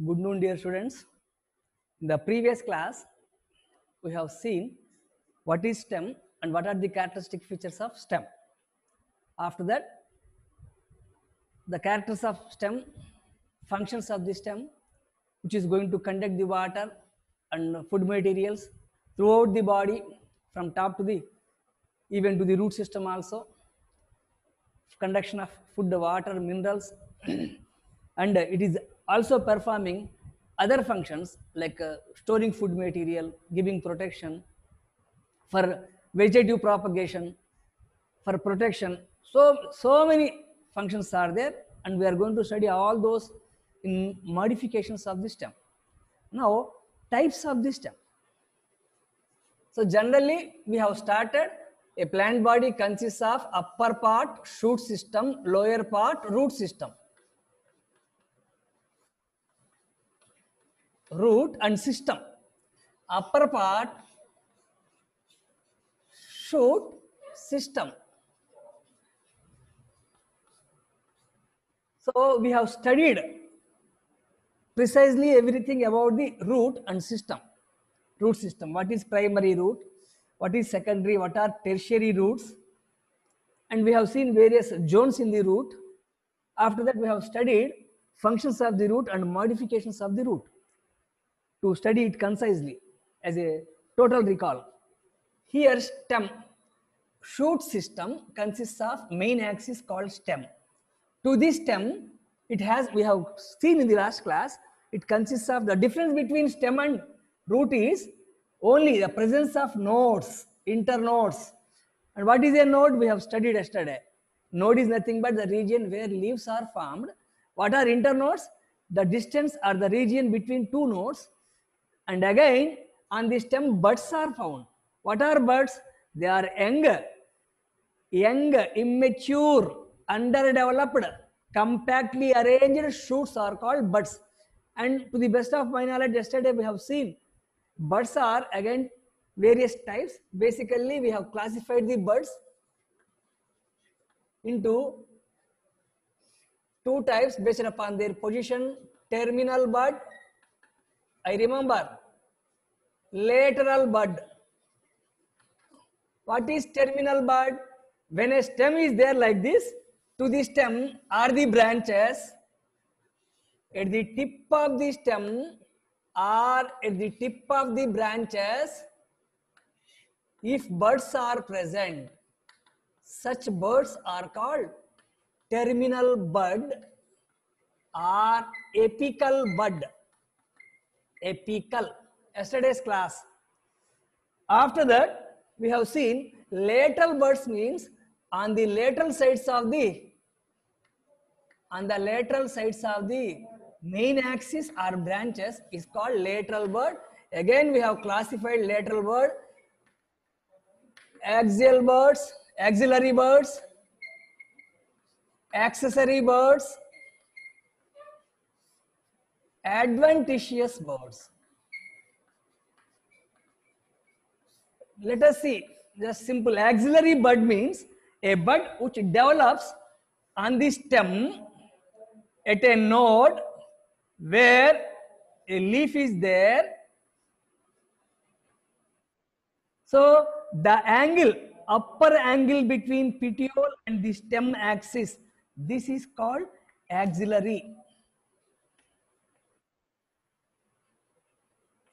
Good noon, dear students. In the previous class, we have seen what is STEM and what are the characteristic features of STEM. After that, the characters of STEM, functions of the STEM, which is going to conduct the water and food materials throughout the body from top to the even to the root system also, conduction of food, water, minerals, and it is also performing other functions like storing food material, giving protection for vegetative propagation, for protection. So many functions are there, and we are going to study all those in modifications of the stem. Now, types of the stem. So generally, we have started a plant body consists of upper part shoot system, lower part root system. Root and system. Upper part shoot system. So we have studied precisely everything about the root and system. Root system. What is primary root? What is secondary? What are tertiary roots? And we have seen various zones in the root. After that, we have studied functions of the root and modifications of the root to study it concisely as a total recall. Here, stem shoot system consists of main axis called stem. To this stem, it has, we have seen in the last class, it consists of the difference between stem and root is only the presence of nodes, internodes. And what is a node? We have studied yesterday. Node is nothing but the region where leaves are formed. What are internodes? The distance or the region between two nodes. And again, on the stem, buds are found. What are buds? They are young, immature, underdeveloped, compactly arranged shoots are called buds. And to the best of my knowledge, yesterday we have seen buds are again various types. Basically, we have classified the buds into two types based upon their position. Terminal bud, I remember, lateral bud. What is terminal bud? When a stem is there like this, to the stem are the branches. At the tip of the stem or at the tip of the branches, if buds are present, such buds are called terminal bud or apical bud. Apical. Yesterday's class. After that, we have seen lateral buds means on the lateral sides of the main axis or branches is called lateral bud. Again, we have classified lateral bud, axial buds, axillary buds, accessory buds, adventitious buds. Let us see, just simple. Axillary bud means a bud which develops on the stem at a node where a leaf is there. So the angle, upper angle between petiole and the stem axis, this is called axillary.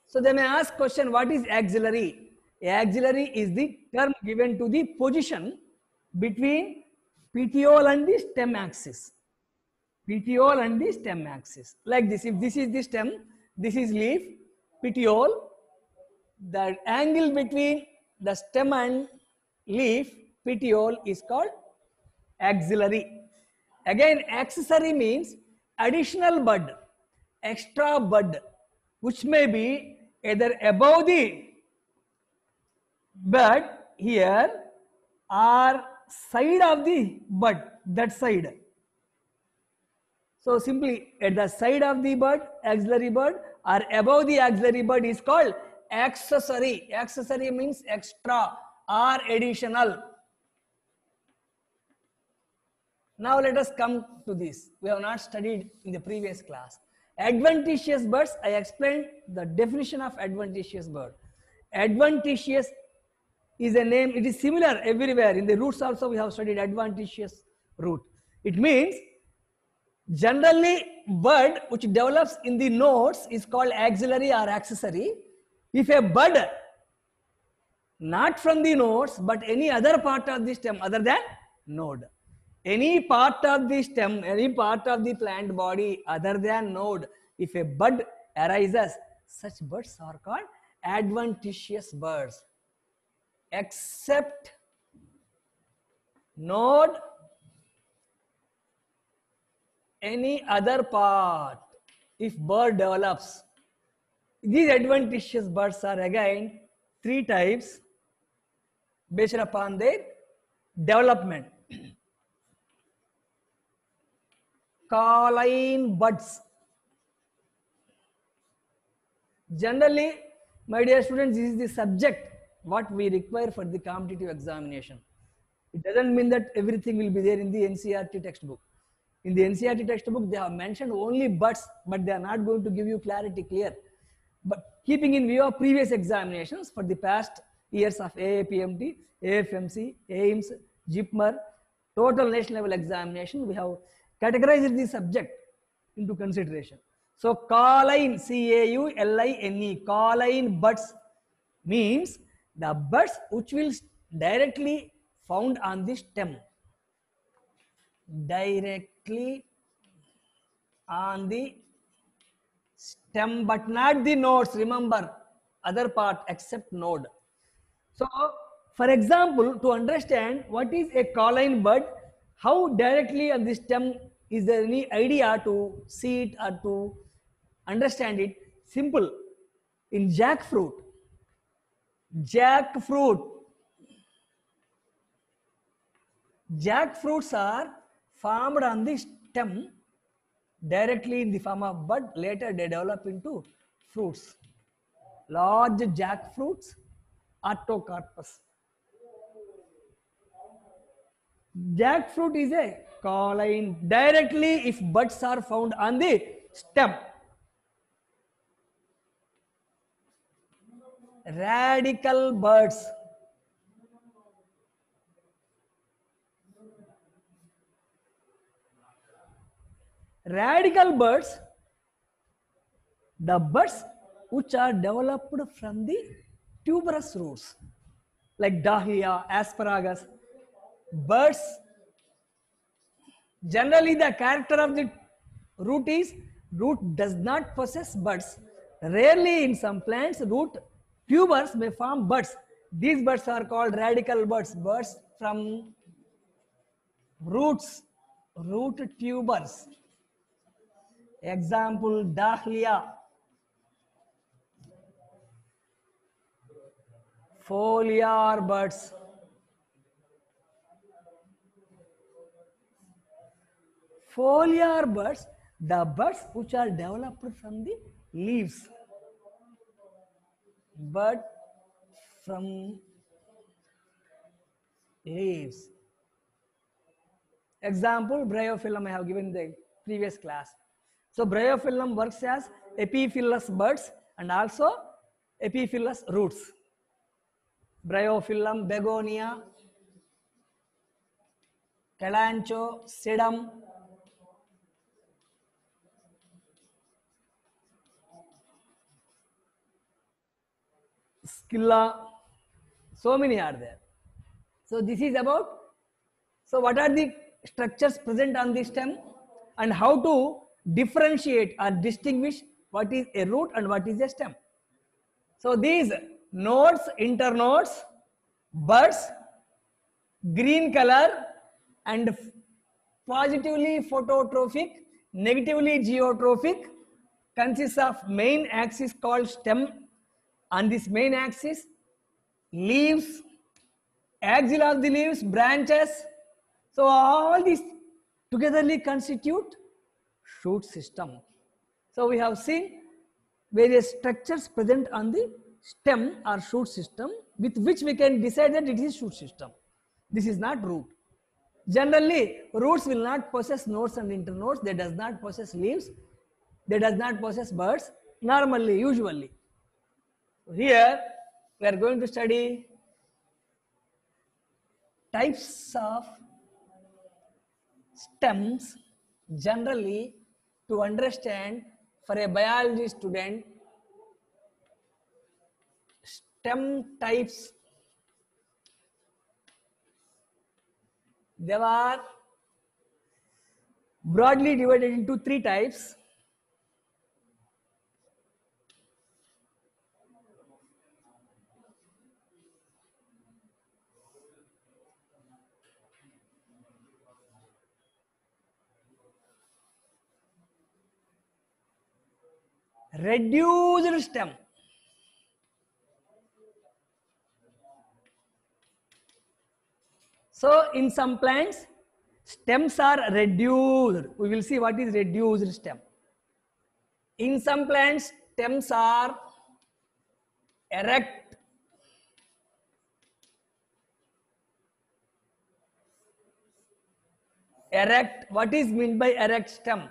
So they may ask question, what is axillary? Axillary is the term given to the position between petiole and the stem axis. Petiole and the stem axis. Like this, if this is the stem, this is leaf, petiole, the angle between the stem and leaf, petiole, is called axillary. Again, accessory means additional bud, extra bud, which may be either above the bud here or side of the bud, that side. So simply at the side of the bud, axillary bud, or above the axillary bud is called accessory. Accessory means extra or additional. Now let us come to this. We have not studied in the previous class. Adventitious buds, I explained the definition of adventitious bird. Adventitious is a name, it is similar everywhere. In the roots also we have studied adventitious root. It means generally bud which develops in the nodes is called axillary or accessory. If a bud not from the nodes but any other part of the stem other than node, any part of the stem, any part of the plant body other than node, if a bud arises, such buds are called adventitious buds. Except node, any other part, if bud develops, these adventitious buds are again 3 types based upon their development. Kaline buds. Generally, my dear students, this is the subject what we require for the competitive examination. It doesn't mean that everything will be there in the NCERT textbook. In the NCERT textbook, they have mentioned only buds, but they are not going to give you clarity clear. But keeping in view of previous examinations for the past years of AAPMT, AFMC, AIMS, JIPMER, total national level examination, we have categorized the subject into consideration. So, kaline, C-A-U-L-I-N-E, kaline buds means the buds which will directly found on the stem. Directly on the stem but not the nodes, remember, other part except node. So, for example, to understand what is a kaline bud, how directly on the stem, is there any idea to see it or to understand it? Simple. In jackfruit, jackfruits are formed on the stem directly in the form of bud, later they develop into fruits. Large jackfruits, Artocarpus. Jackfruit is a kaline directly if buds are found on the stem. Radical buds. Radical buds, the buds which are developed from the tuberous roots like dahlia, asparagus. Buds, generally the character of the root is, root does not possess buds. Rarely in some plants, root tubers may form buds. These buds are called radical buds, buds from roots, root tubers. Example, dahlia, foliar buds. Foliar buds, the buds which are developed from the leaves. Bud from leaves. Example, bryophyllum I have given in the previous class. So, bryophyllum works as epiphyllous buds and also epiphyllous roots. Bryophyllum, begonia, kalanchoe, sedum. Scilla, so many are there. So this is about, so what are the structures present on the stem and how to differentiate or distinguish what is a root and what is a stem. So these nodes, internodes, buds, green color and positively phototrophic, negatively geotrophic, consists of main axis called stem. On this main axis, leaves, axilla of the leaves, branches. So all these togetherly constitute shoot system. So we have seen various structures present on the stem or shoot system with which we can decide that it is shoot system. This is not root. Generally, roots will not possess nodes and internodes. They does not possess leaves. They does not possess buds normally, usually. Here we are going to study types of stems generally to understand for a biology student stem types. They are broadly divided into three types. Reduced stem. So in some plants, stems are reduced. We will see what is reduced stem. In some plants, stems are erect. Erect. What is meant by erect stem?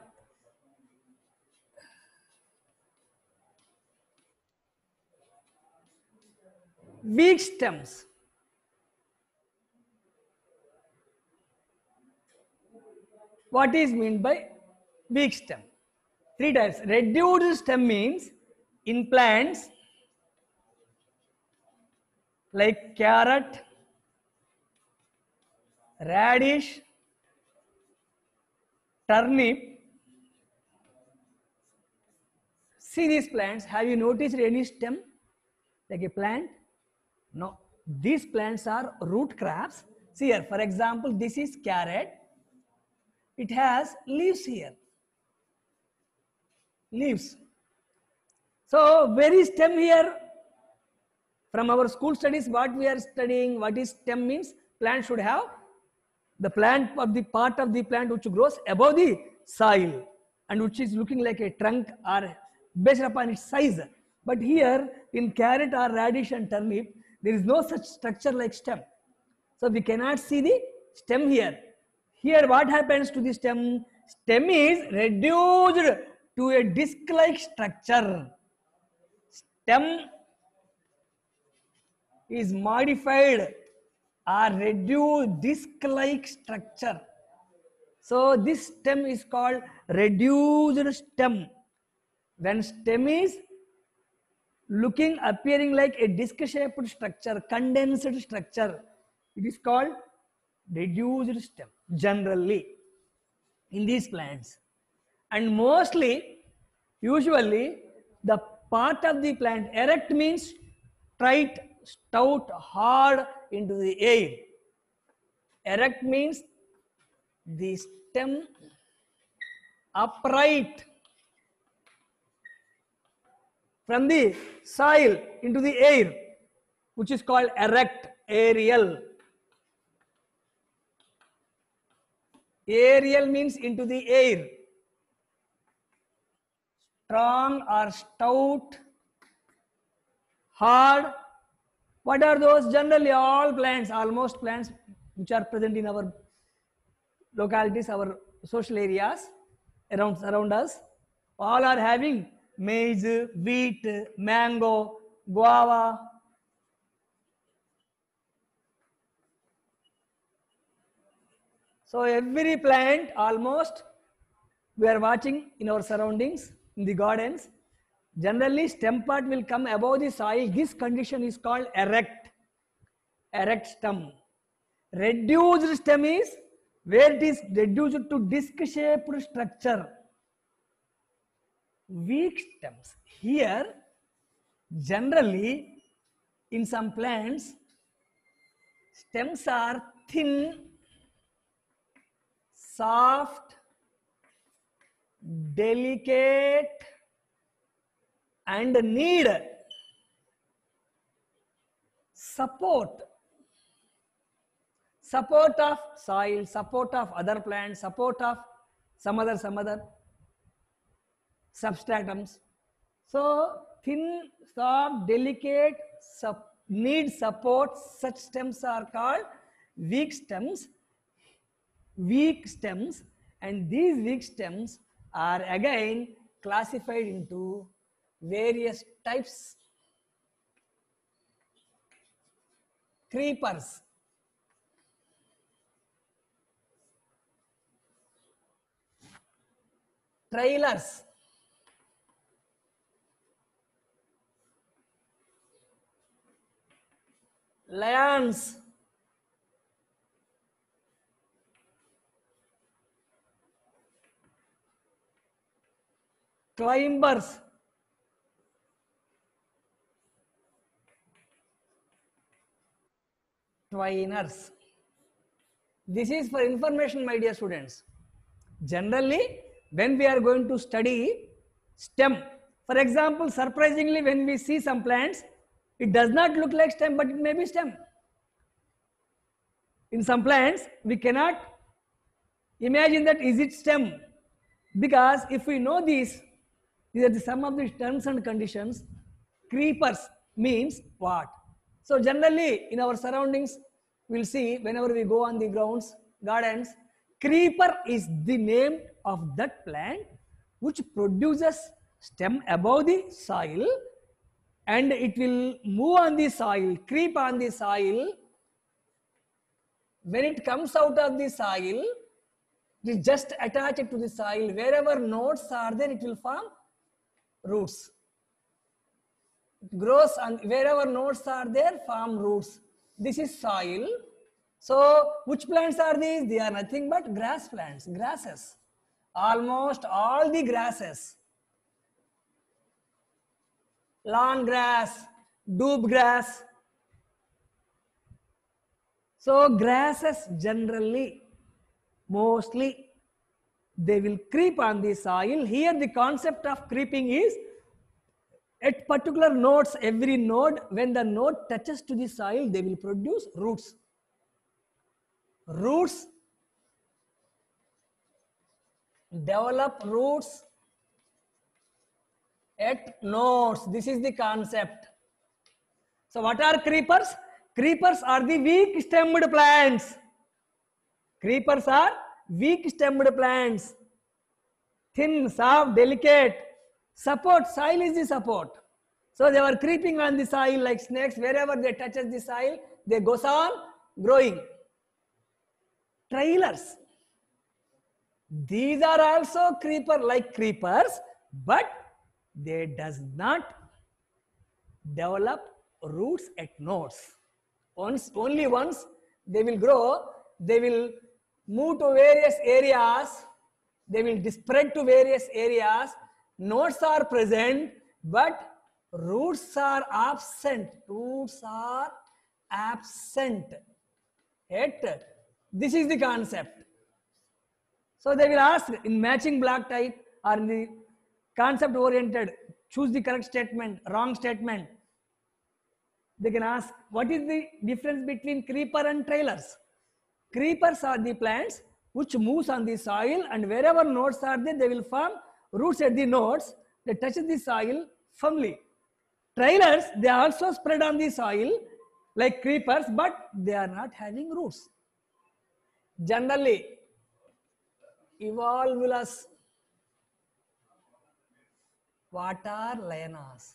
Weak stems. What is meant by weak stem? Three types. Reduced stem means in plants like carrot, radish, turnip. See these plants. Have you noticed any stem like a plant? No. These plants are root crops. See here, for example, this is carrot. It has leaves here. Leaves. So, where is stem here? From our school studies, what we are studying, what is stem means? Plant should have the plant of the part of the plant which grows above the soil and which is looking like a trunk or based upon its size. But here in carrot or radish and turnip, there is no such structure like stem. So we cannot see the stem here. Here what happens to the stem? Stem is reduced to a disc-like structure. Stem is modified or reduced disc-like structure. So this stem is called reduced stem. When stem is appearing like a disc-shaped structure, condensed structure, it is called reduced stem generally in these plants. And mostly, usually, the part of the plant erect means straight, stout, hard into the air. Erect means the stem upright from the soil into the air, which is called erect, aerial. Aerial means into the air. Strong or stout, hard. What are those? Generally all plants, almost plants which are present in our localities, our social areas around us, all are having maize, wheat, mango, guava. So every plant almost we are watching in our surroundings, in the gardens, generally stem part will come above the soil. This condition is called erect, erect stem. Reduced stem is where it is reduced to disc-shaped structure. Weak stems. Here, generally, in some plants, stems are thin, soft, delicate, and need support of soil, support of other plants, support of some other substratums. So thin, soft, delicate, need support. Such stems are called weak stems. Weak stems, and these weak stems are again classified into various types. Creepers, trailers, lions, climbers, twiners. This is for information, my dear students. Generally, when we are going to study stem, for example, surprisingly, when we see some plants, it does not look like stem, but it may be stem. In some plants, we cannot imagine that is it stem, because if we know these are some of the terms and conditions. Creepers means what? So generally in our surroundings, we'll see whenever we go on the grounds, gardens, creeper is the name of that plant which produces stem above the soil, and it will move on the soil, creep on the soil. When it comes out of the soil, it is just attached to the soil. Wherever nodes are there, it will form roots. It grows, and wherever nodes are there, form roots. This is soil. So which plants are these? They are nothing but grass plants, grasses. Almost all the grasses. Lawn grass, doob grass. So grasses generally, mostly, they will creep on the soil. Here the concept of creeping is at particular nodes, every node, when the node touches to the soil, they will produce roots. Roots develop roots at nodes. This is the concept. So what are creepers? Creepers are the weak stemmed plants. Creepers are weak stemmed plants. Thin, soft, delicate. Support, soil is the support. So they were creeping on the soil like snakes. Wherever they touches the soil, they goes on growing. Trailers. These are also creeper like creepers, but they does not develop roots at nodes. Only once they will grow, they will move to various areas, they will spread to various areas. Nodes are present, but roots are absent. Roots are absent. This is the concept. So they will ask in matching block type or in the concept oriented, choose the correct statement, wrong statement. They can ask, what is the difference between creeper and trailers? Creepers are the plants which moves on the soil, and wherever nodes are there, they will form roots at the nodes. They touch the soil firmly. Trailers, they also spread on the soil like creepers, but they are not having roots. Generally, evolvulus. What are lianas?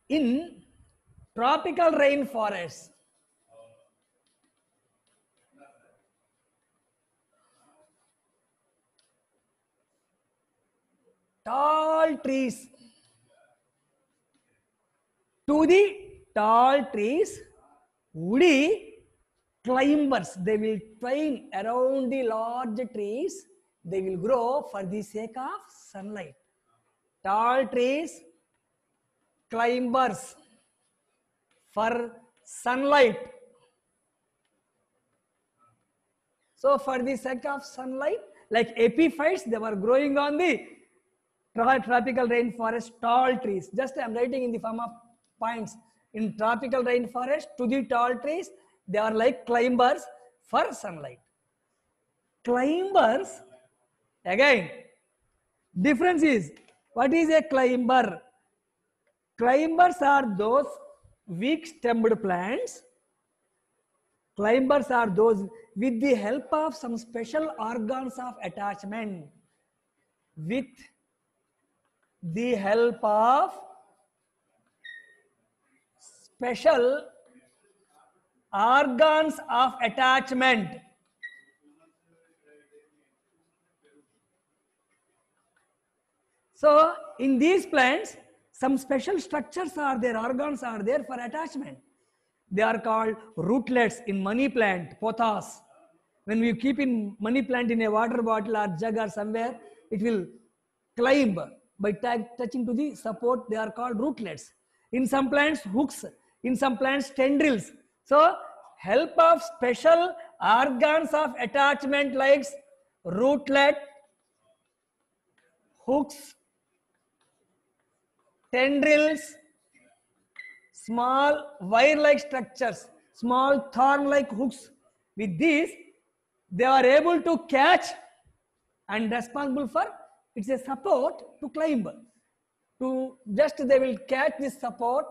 In tropical rainforests, tall trees, to the tall trees, woody climbers, they will twine around the large trees. They will grow for the sake of sunlight. Tall trees, climbers for sunlight. So for the sake of sunlight, like epiphytes, they were growing on the tropical rainforest, tall trees. Just I am writing in the form of points. In tropical rainforest, to the tall trees, they are like climbers for sunlight. Climbers, again, difference is, what is a climber? Climbers are those weak stemmed plants. Climbers are those with the help of some special organs of attachment. with the help of special organs of attachment. So in these plants, some special structures are there, organs are there for attachment. They are called rootlets in money plant, pothos. When we keep in money plant in a water bottle or jug or somewhere, it will climb by touching to the support. They are called rootlets. In some plants, hooks. In some plants, tendrils. So help of special organs of attachment like rootlet, hooks, tendrils, small wire-like structures, small thorn-like hooks. With these, they are able to catch and responsible for, it's a support to climb. To just they will catch this support,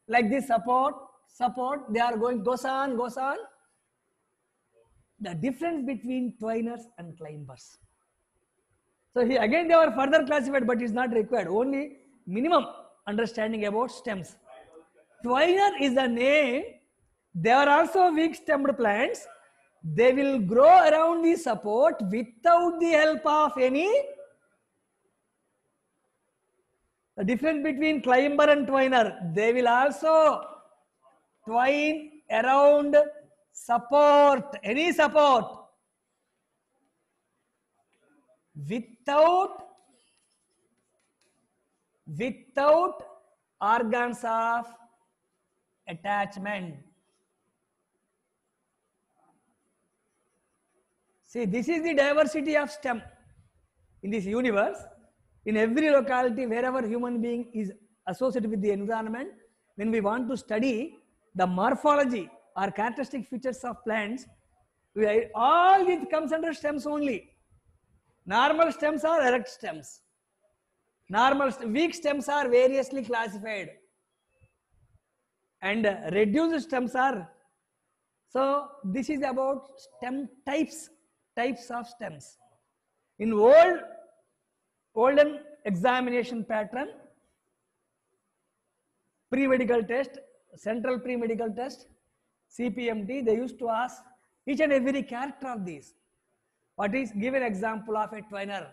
like this support, they are going, goes on. The difference between twiners and climbers. So here again they are further classified, but it's not required. Only minimum understanding about stems. Twiner is the name. They are also weak stemmed plants. They will grow around the support without the help of any. The difference between climber and twiner, they will also twine around support, any support, without organs of attachment. See, this is the diversity of stem in this universe. In every locality, wherever human being is associated with the environment, when we want to study the morphology or characteristic features of plants, all it comes under stems only. Normal stems are erect stems. Weak stems are variously classified. And reduced stems are. So this is about stem types of stems. In olden examination pattern, pre-medical test, central pre-medical test, CPMT, they used to ask each and every character of these. What is, give an example of a twiner,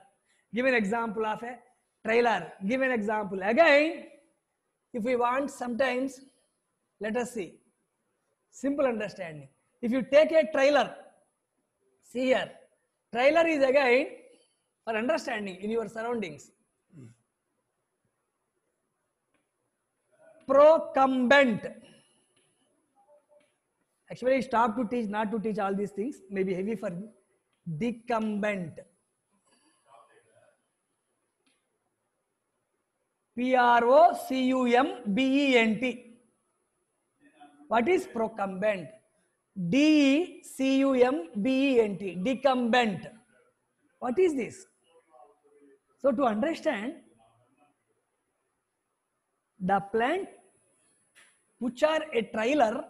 give an example of a trailer, give an example. Again, if we want sometimes, let us see, simple understanding. If you take a trailer, see here, trailer is again for understanding in your surroundings. Procumbent. Actually, stop to teach, not to teach all these things, may be heavy for you. Decumbent. Procumbent. What is procumbent? Decumbent. Decumbent. What is this? So to understand, the plant which are a trailer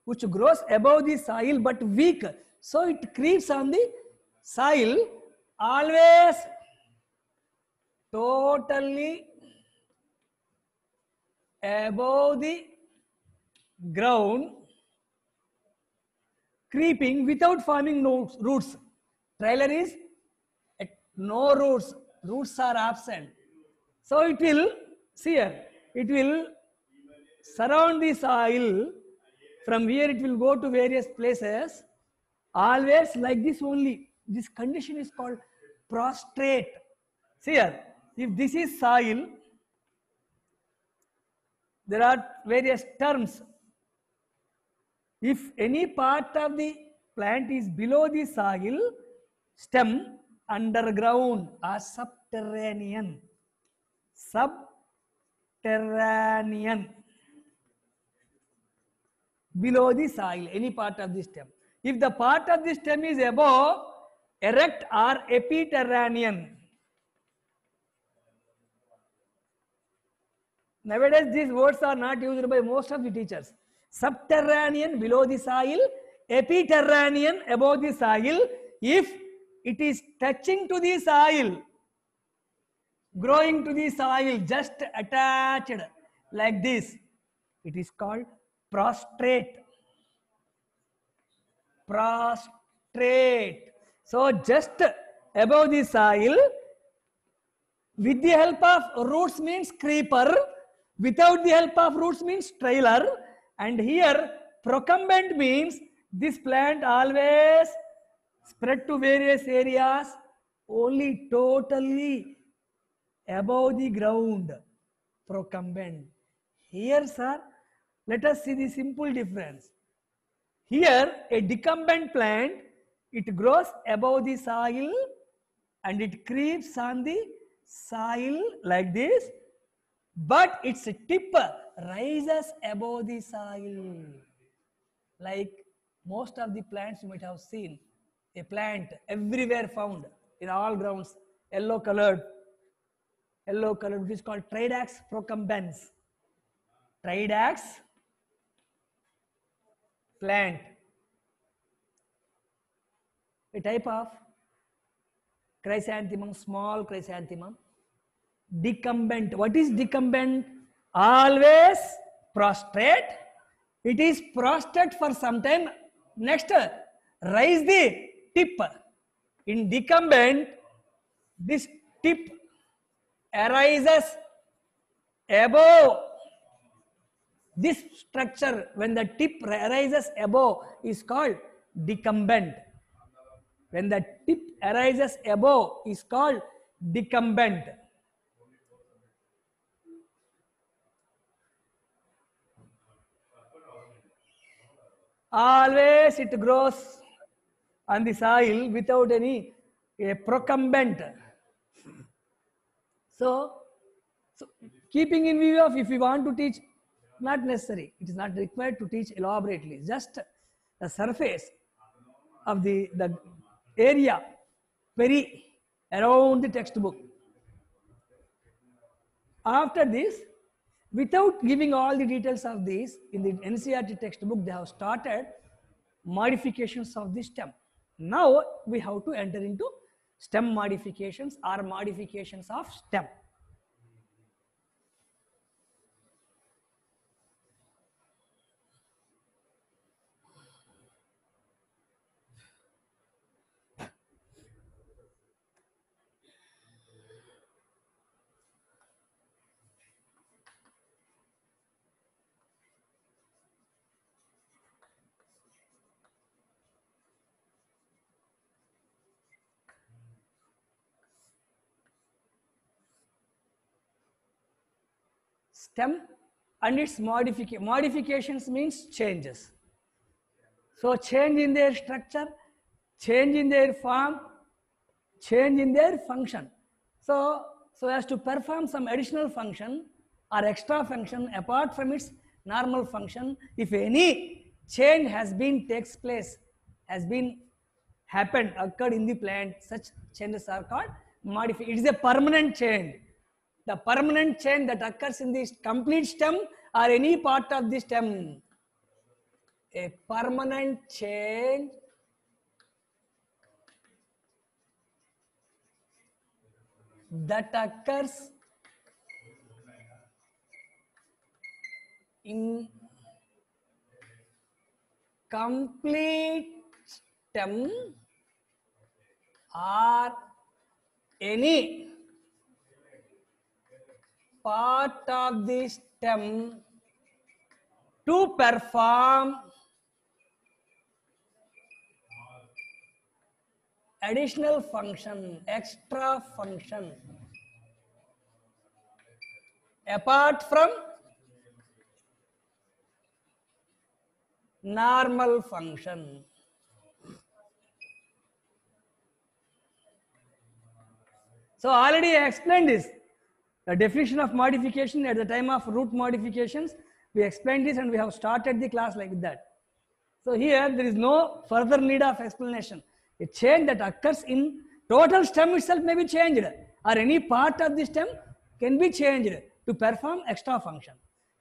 which grows above the soil but weak, so it creeps on the soil, always totally above the ground, creeping without forming roots. Trailer is no roots, roots are absent. So it will, see here, it will surround the soil, from where it will go to various places, always like this only. This condition is called prostrate. See here, if this is soil, there are various terms. If any part of the plant is below the soil, stem, underground or subterranean. Subterranean. Below the soil, any part of the stem. If the part of the stem is above, erect or epiterranean. Nowadays, these words are not used by most of the teachers. Subterranean, below the soil, epiterranean, above the soil. If it is touching to the soil, growing to the soil, just attached like this. It is called prostrate. Prostrate. So just above the soil, with the help of roots means creeper, without the help of roots means trailer, and here procumbent means this plant always spread to various areas only totally above the ground. Procumbent. Here, sir, let us see the simple difference. Here, a decumbent plant, it grows above the soil and it creeps on the soil like this, but its tip rises above the soil. Like most of the plants you might have seen, a plant everywhere found in all grounds, yellow colored, which is called Tridax procumbens. Tridax plant, a type of chrysanthemum, small chrysanthemum. Decumbent. What is decumbent? Always prostrate. It is prostrate for some time. Next, raise the tip. In decumbent, this tip arises above. This structure, when the tip arises above, is called decumbent. When the tip arises above, is called decumbent. Always it grows on the soil without any procumbent. So keeping in view of, if we want to teach, not necessary, it is not required to teach elaborately, just the surface of the area around the textbook. After this, without giving all the details of this, in the NCERT textbook they have started modifications of the stem. Now we have to enter into stem modifications or modifications of stem. Stem and its modifications means changes. So change in their structure, change in their form, change in their function. So as to perform some additional function or extra function apart from its normal function, if any change has been occurred in the plant, such changes are called modification. It is a permanent change. The permanent change that occurs in the complete stem or any part of the stem. A permanent change that occurs in complete stem or any part of the stem to perform additional function, extra function, apart from normal function. So already I explained this. The definition of modification at the time of root modifications, we explained this and we have started the class like that. So here there is no further need of explanation. A change that occurs in total stem itself may be changed, or any part of the stem can be changed to perform extra function.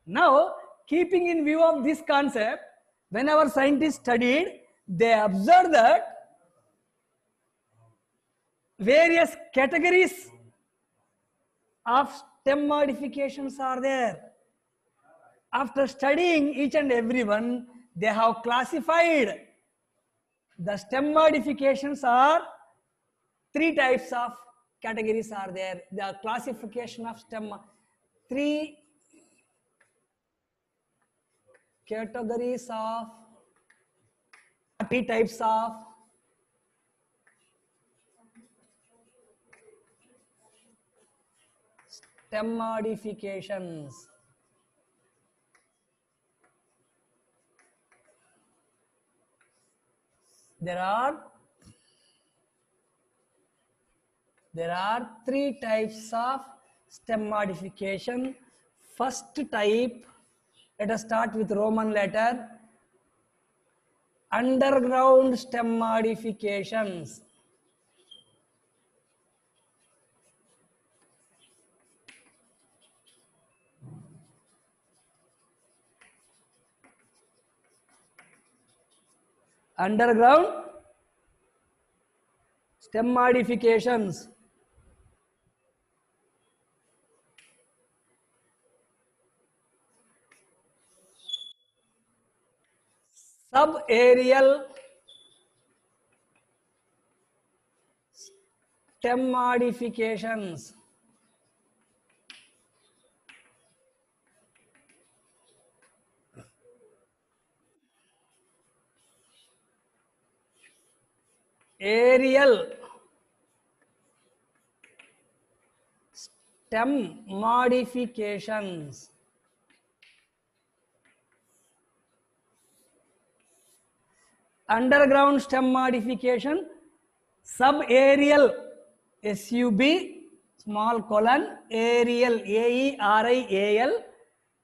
Now, keeping in view of this concept, when our scientists studied, they observed that various categories of stem modifications are there. After studying each and every one, they have classified the stem modifications are three types of categories are there. The classification of stem, three categories of, three types of stem modifications. There are three types of stem modification. First type, let us start with Roman letter. Underground stem modifications. Underground stem modifications. Subaerial stem modifications. Aerial stem modifications. Underground stem modification, subaerial, SUB, small colon, aerial, AERIAL.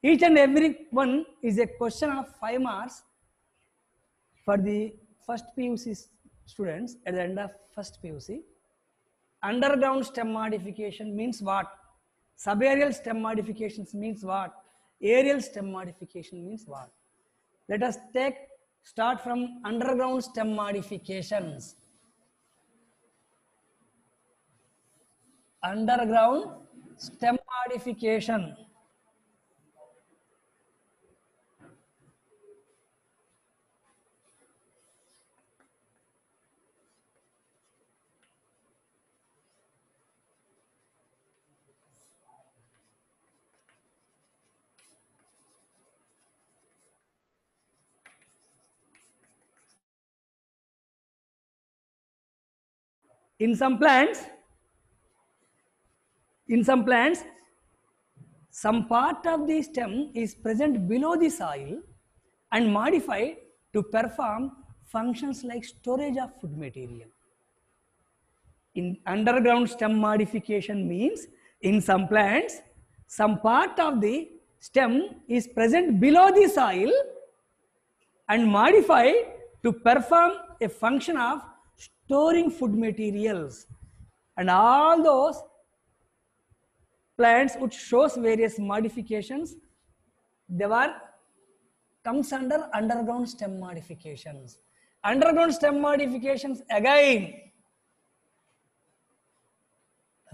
Each and every one is a question of 5 marks for the first PUC students at the end of first PUC. Underground stem modification means what? Subaerial stem modifications means what? Aerial stem modification means what? Let us start from underground stem modifications. Underground stem modification. In some plants, some part of the stem is present below the soil and modified to perform functions like storage of food material. In underground stem modification means in some plants, some part of the stem is present below the soil and modified to perform a function of storing food materials. And all those plants which shows various modifications, they were comes under underground stem modifications. Underground stem modifications again,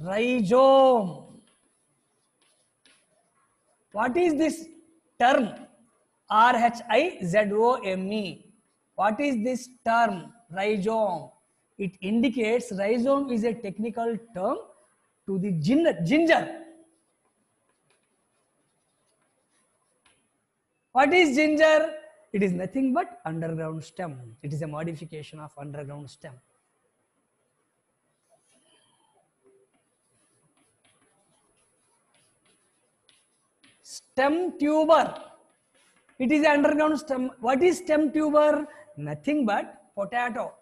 rhizome. What is this term? RHIZOME. What is this term? Rhizome. It indicates rhizome is a technical term to the ginger. What is ginger? It is nothing but underground stem. It is a modification of underground stem. Stem tuber. It is underground stem. What is stem tuber? Nothing but potato.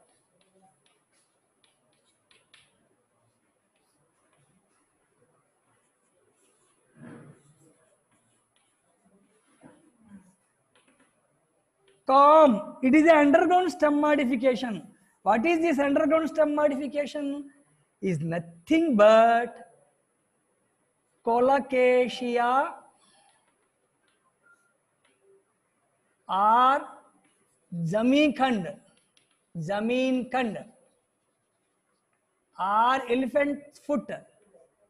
Corm. It is an underground stem modification. What is this underground stem modification? Is nothing but colocasia or zameen khand or elephant foot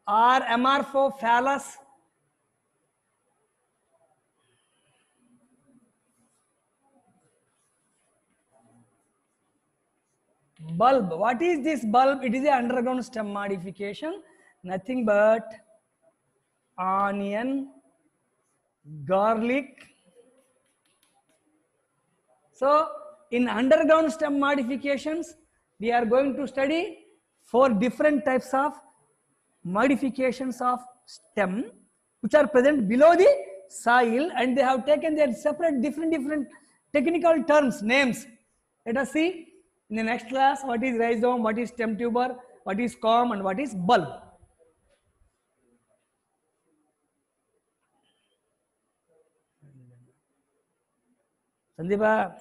or Amorphophallus. Bulb. What is this bulb? It is a underground stem modification. Nothing but onion, garlic. So in underground stem modifications, we are going to study 4 different types of modifications of stem which are present below the soil, and they have taken their separate different technical terms, names. Let us see in the next class what is rhizome, what is stem tuber, what is corm, and what is bulb. Sandeepa.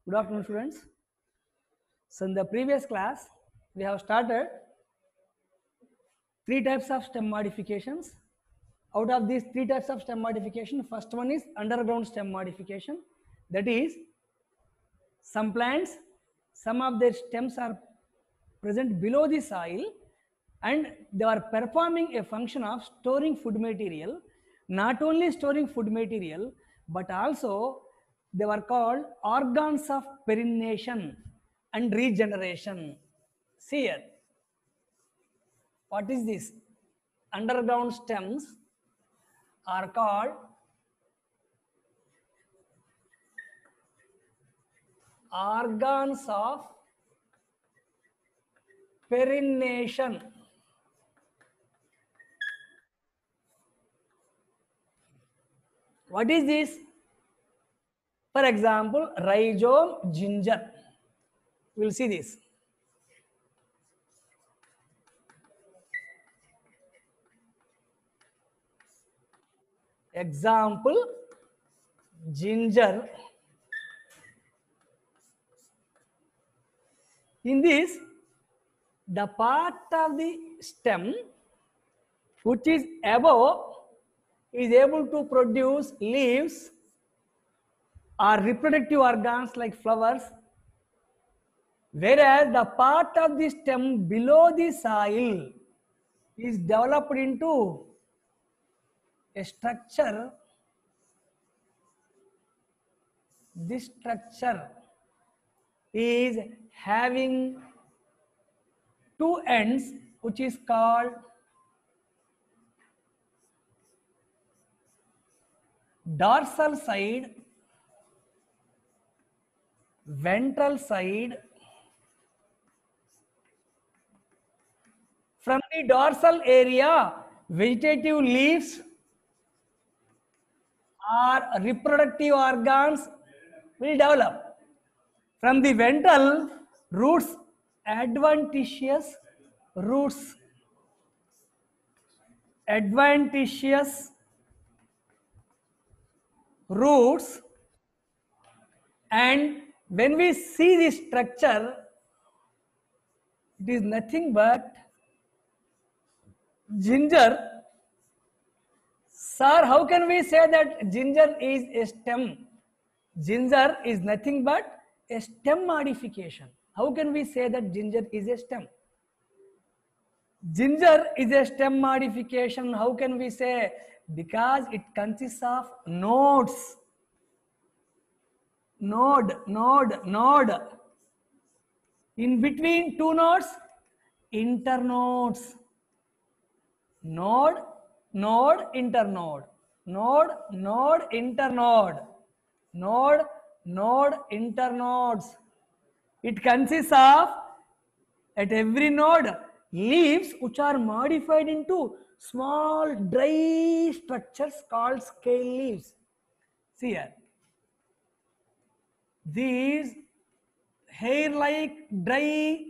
Good afternoon, students. So in the previous class, we have started 3 types of stem modifications. Out of these 3 types of stem modification, first one is underground stem modification. That is, some plants, some of their stems are present below the soil and they are performing a function of storing food material. Not only storing food material, but also they were called organs of perennation and regeneration. See here, what is this? Underground stems are called organs of perennation. What is this? For example, rhizome, ginger. We will see this. Example, ginger. In this, the part of the stem which is above is able to produce leaves or reproductive organs like flowers, whereas the part of the stem below the soil is developed into a structure. This structure is having 2 ends, which is called dorsal side, ventral side. From the dorsal area, vegetative leaves or reproductive organs will develop. From the ventral, roots, adventitious roots, adventitious roots. And when we see this structure, it is nothing but ginger. Sir, how can we say that ginger is a stem? Ginger is nothing but a stem modification. How can we say that ginger is a stem? Ginger is a stem modification. How can we say? Because it consists of nodes. Node. In between 2 nodes, internodes. Node, internode. Node, internode. Node, internodes. It consists of, at every node, leaves which are modified into small dry structures called scale leaves. See here. These hair-like dry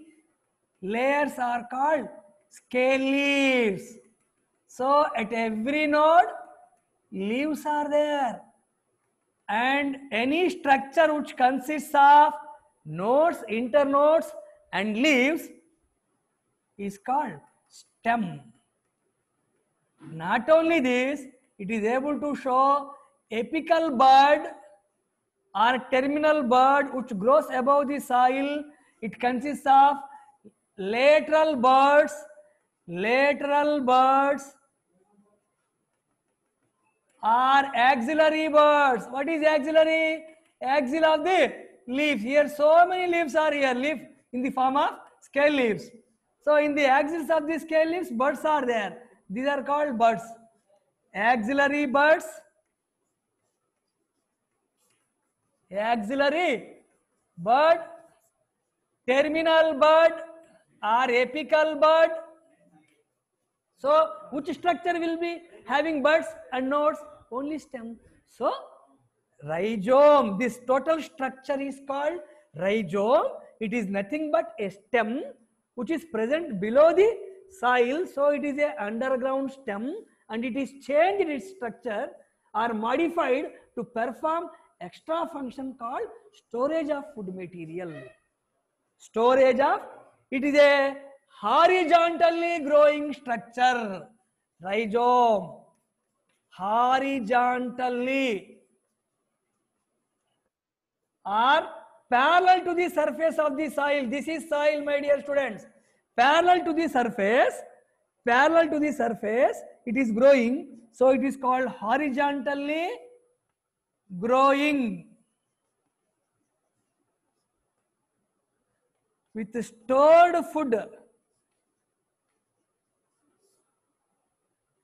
layers are called scale leaves. So at every node, leaves are there. And any structure which consists of nodes, internodes, and leaves is called stem. Not only this, it is able to show apical bud or terminal bud which grows above the soil. It consists of lateral buds or axillary buds. What is axillary? Axil of the leaves. Here so many leaves are here, leaf in the form of scale leaves. So in the axils of the scale leaves, buds are there. These are called buds. Axillary buds, bud, terminal bud or apical bud. So which structure will be having buds and nodes? Only stem. So rhizome, this total structure is called rhizome. It is nothing but a stem which is present below the soil. So it is a underground stem and it is changed its structure or modified to perform extra function called storage of food material. Storage of, it is a horizontally growing structure. Rhizome, horizontally or parallel to the surface of the soil. This is soil, my dear students. Parallel to the surface, it is growing. So it is called horizontally growing with stored food.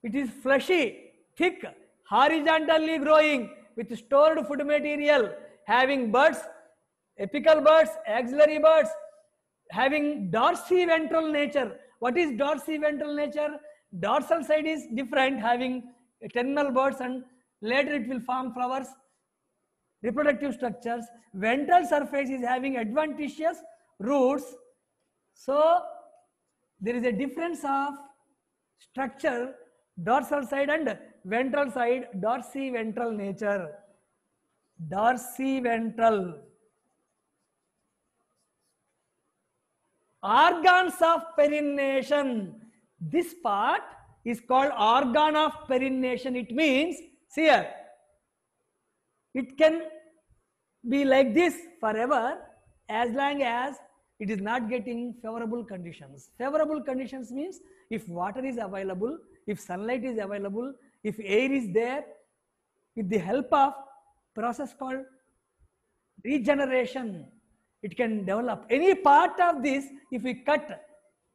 It is fleshy, thick, horizontally growing with stored food material, having buds, apical buds, axillary buds, having dorsiventral nature. What is dorsiventral nature? Dorsal side is different, having terminal buds and later it will form flowers, reproductive structures. Ventral surface is having adventitious roots. So there is a difference of structure, dorsal side and ventral side, dorsiventral nature. Dorsiventral. Organs of perennation. This part is called organ of perennation. It means, see here, it can be like this forever as long as it is not getting favorable conditions. Favorable conditions means if water is available, if sunlight is available, if air is there, with the help of process called regeneration, it can develop. Any part of this, if we cut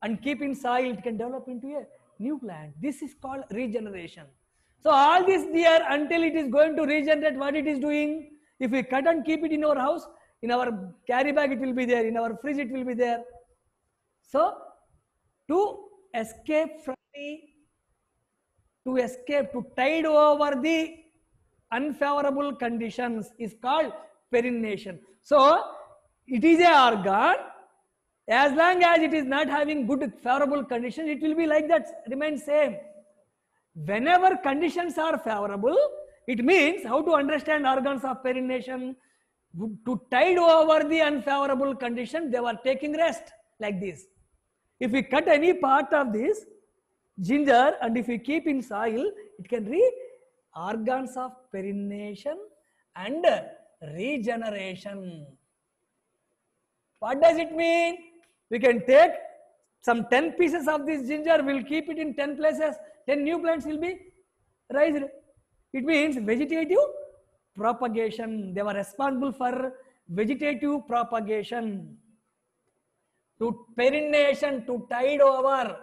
and keep in soil, it can develop into a new plant. This is called regeneration. So all this there until it is going to regenerate, what it is doing? If we cut and keep it in our house, in our carry bag it will be there, in our fridge it will be there. So to escape from the, to tide over the unfavorable conditions is called perennation. So it is a organ. As long as it is not having good favorable conditions, it will be like that, remain same. Whenever conditions are favorable, it means, how to understand organs of perennation? To tide over the unfavorable condition, they were taking rest like this. If we cut any part of this ginger and if we keep in soil, it can organs of perennation and regeneration. What does it mean? We can take some 10 pieces of this ginger, we'll keep it in 10 places, 10 new plants will be raised. It means vegetative propagation. They were responsible for vegetative propagation. To perennation, to tide over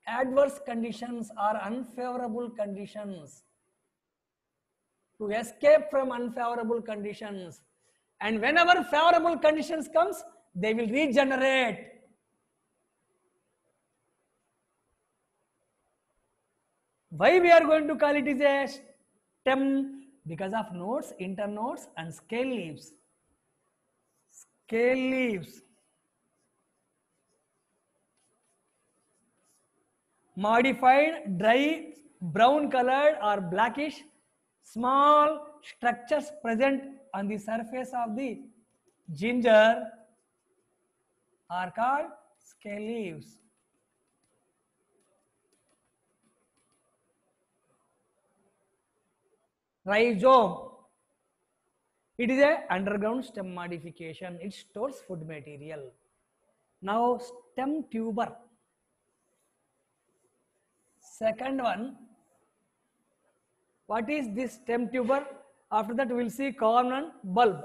adverse conditions or unfavorable conditions. To escape from unfavorable conditions. And whenever favorable conditions comes, they will regenerate. Why we are going to call it is a stem? Because of nodes, internodes and scale leaves. Scale leaves. Modified, dry, brown colored or blackish, small structures present on the surface of the ginger are called scale leaves. Rhizome. It is a underground stem modification. It stores food material. Now stem tuber. Second one, what is this stem tuber? After that we will see corn and bulb.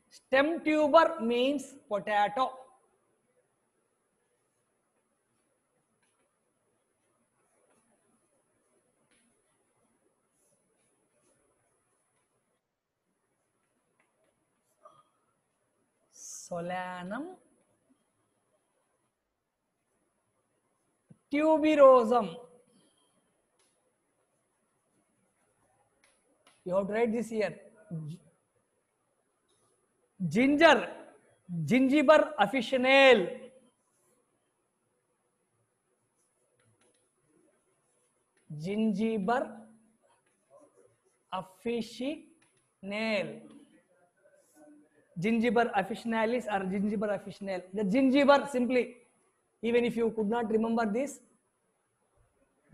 Stem tuber means potato. Solanum tuberosum. You have to write this here. Ginger, Gingiber officinale. Gingiber officinale. Gingiber officinalis or Gingiber officinale. The gingiber simply, even if you could not remember this,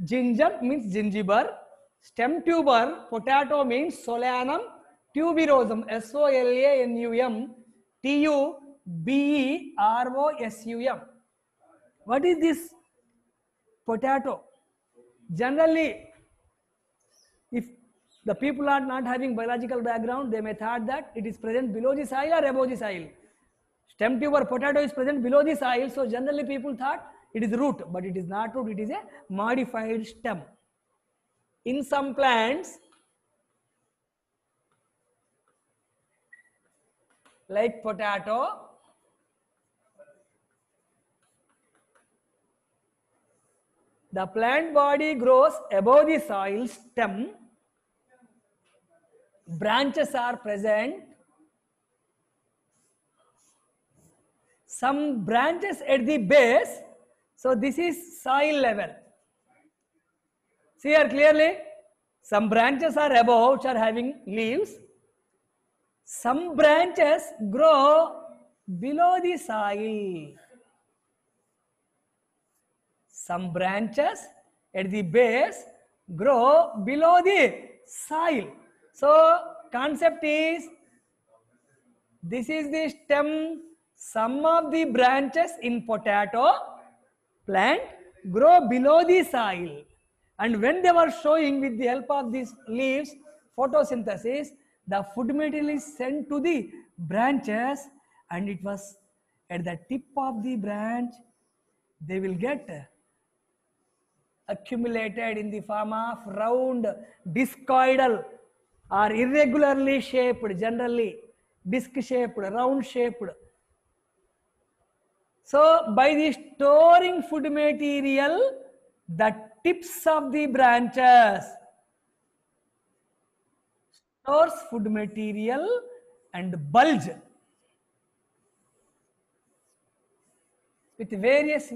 ginger means gingiber, stem tuber, potato means Solanum tuberosum, Solanum tuberosum. What is this potato? Generally, if the people are not having biological background, they may thought that it is present below the soil or above the soil. Stem tuber potato is present below the soil, so generally people thought it is root, but it is not root, it is a modified stem. In some plants, like potato, the plant body grows above the soil stem, branches are present, some branches at the base, so this is soil level. See here clearly, some branches are above which are having leaves, some branches grow below the soil. Some branches at the base grow below the soil. So concept is, this is the stem, some of the branches in potato plant grow below the soil. And when they were showing with the help of these leaves, photosynthesis, the food material is sent to the branches and it was at the tip of the branch, they will get accumulated in the form of round, discoidal or irregularly shaped, generally disc shaped, round shaped. So by the storing food material, the tips of the branches stores food material and bulge with various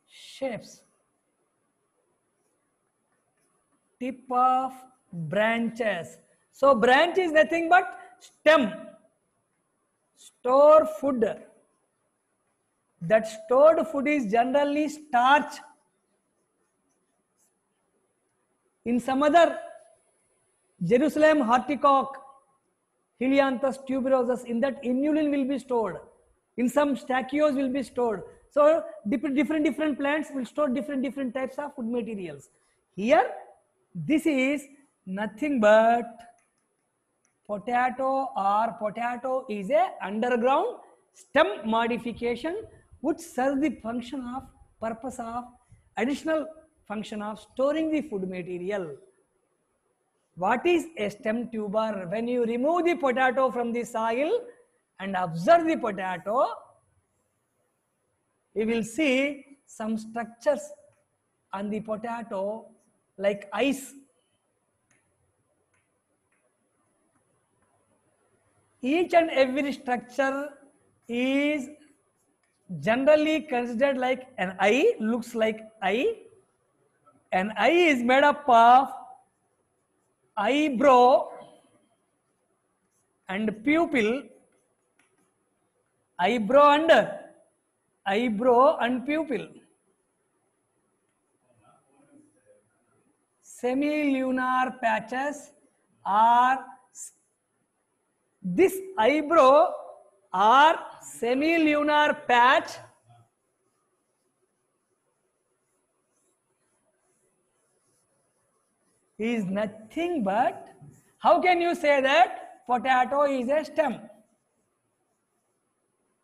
shapes. Tip of branches. So branch is nothing but stem. Store food. That stored food is generally starch. In some other, Jerusalem horticock, Helianthus tuberosus, in that inulin will be stored. In some stachys will be stored. So different plants will store different types of food materials. Here, this is nothing but potato, or potato is a underground stem modification which serves the purpose of additional function of storing the food material. What is a stem tuber? When you remove the potato from the soil and observe the potato, you will see some structures on the potato like eyes. Each and every structure is generally considered like an eye, looks like eye. An eye is made up of eyebrow and pupil, eyebrow and pupil. semilunar patches are this eyebrow or semilunar patch is nothing but, how can you say that potato is a stem?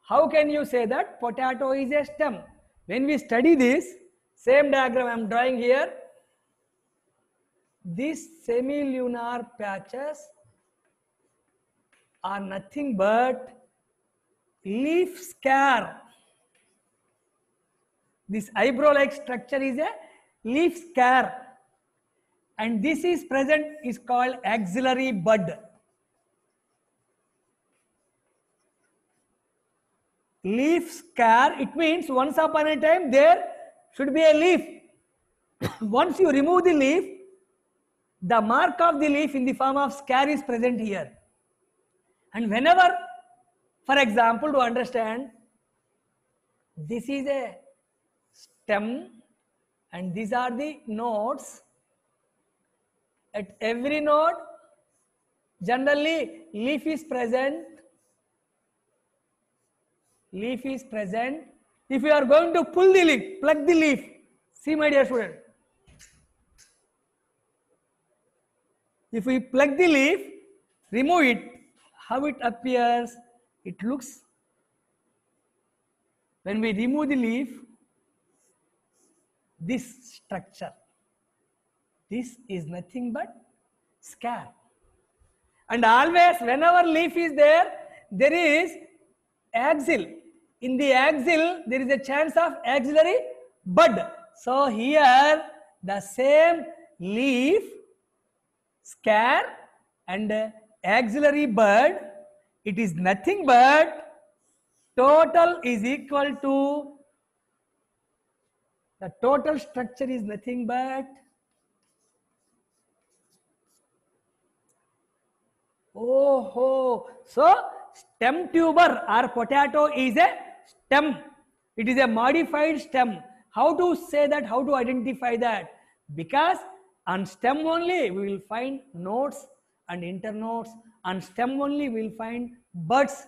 How can you say that potato is a stem? When we study this, same diagram I am drawing here, these semilunar patches are nothing but leaf scare. This eyebrow like structure is a leaf scare, and this is present is called axillary bud. Leaf scare, it means once upon a time there should be a leaf. Once you remove the leaf, the mark of the leaf in the form of scare is present here. And whenever, for example, to understand, this is a stem and these are the nodes. At every node, generally leaf is present. Leaf is present. If you are going to pull the leaf, pluck the leaf, see my dear student. If we pluck the leaf, remove it, how it appears? It looks, when we remove the leaf, this structure, this is nothing but scare. And always whenever leaf is there, there is axil. In the axil, there is a chance of axillary bud. So here the same leaf, scare and axillary bud, it is nothing but total is equal to, the total structure is nothing but, so stem tuber or potato is a stem. It is a modified stem. How to say that? How to identify that? Because on stem only we will find nodes and internodes. On stem only we will find buds.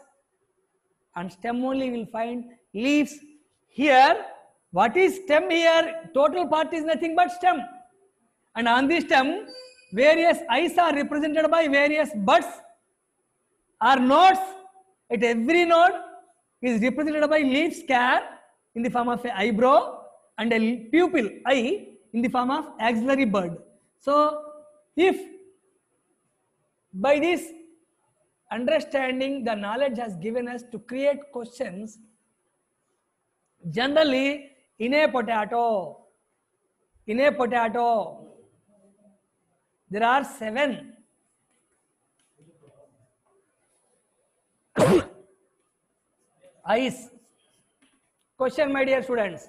On stem only we will find leaves. Here, what is stem here? Total part is nothing but stem. And on the stem, various eyes are represented by various buds or nodes. At every node is represented by leaf scare in the form of an eyebrow and a pupil eye in the form of axillary bud. So if by this understanding the knowledge has given us to create questions, generally in a potato there are 7 eyes. Question, my dear students.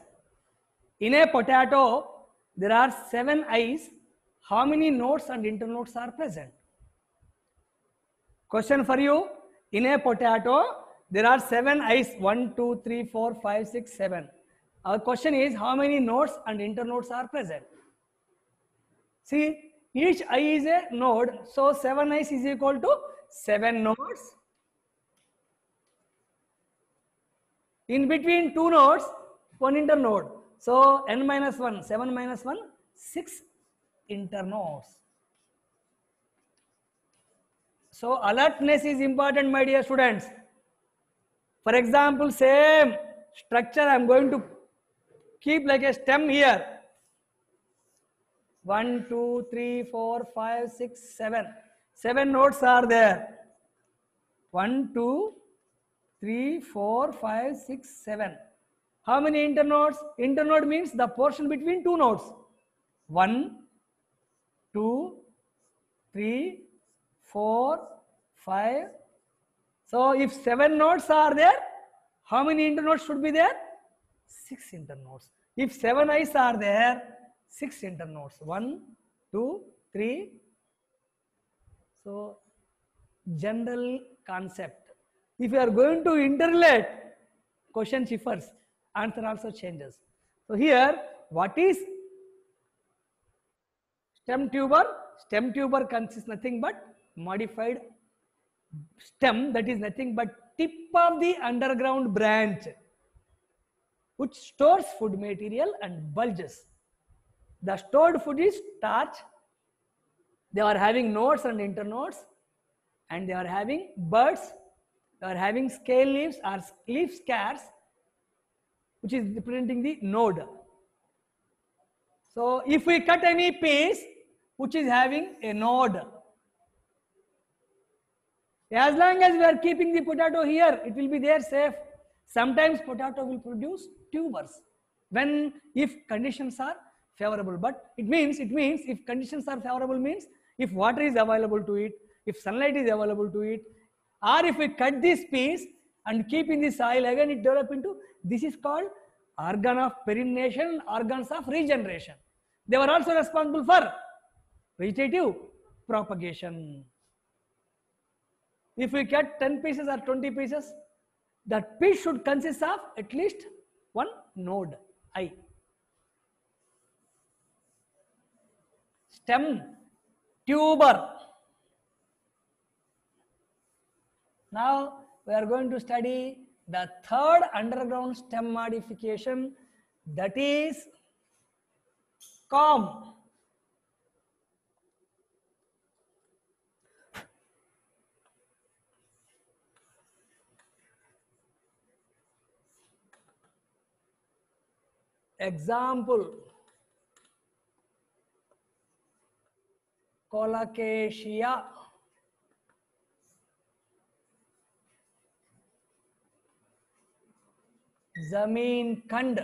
In a potato, there are 7 eyes. How many nodes and internodes are present? Question for you. In a potato, there are 7 eyes. 1, 2, 3, 4, 5, 6, 7. Our question is, how many nodes and internodes are present? See, each eye is a node. So 7 eyes is equal to 7 nodes. In between 2 nodes, 1 internode. So n minus 1, 7 minus 1, 6 internodes. So alertness is important, my dear students. For example, same structure I am going to keep like a stem here. 1, 2, 3, 4, 5, 6, 7. 7 nodes are there. 1, 2, 3, 4, 5, 6, 7. How many internodes? Internode means the portion between 2 nodes. 1, 2, 3, 4, 5. So if 7 nodes are there, how many internodes should be there? 6 internodes. If 7 eyes are there, 6 internodes. 1, 2, 3. So general concept. If you are going to interrelate, question differs, answer also changes. So here, what is Stem tuber consists nothing but modified stem, that is nothing but tip of the underground branch which stores food material and bulges. The stored food is starch. They are having nodes and internodes, and they are having buds. They are having scale leaves or leaf scars, which is representing the node. So if we cut any piece which is having a node, as long as we are keeping the potato here, it will be there safe. Sometimes potato will produce tubers when if conditions are favorable. But it means if conditions are favorable means if water is available to it, if sunlight is available to it, or if we cut this piece and keep in the soil, again it develop into, this is called organ of perennation, organs of regeneration. They were also responsible for vegetative propagation. If we cut 10 pieces or 20 pieces, that piece should consist of at least one node, I. Stem, tuber. Now we are going to study the third underground stem modification, that is corm. Example, Colocasia, Zameen Kand,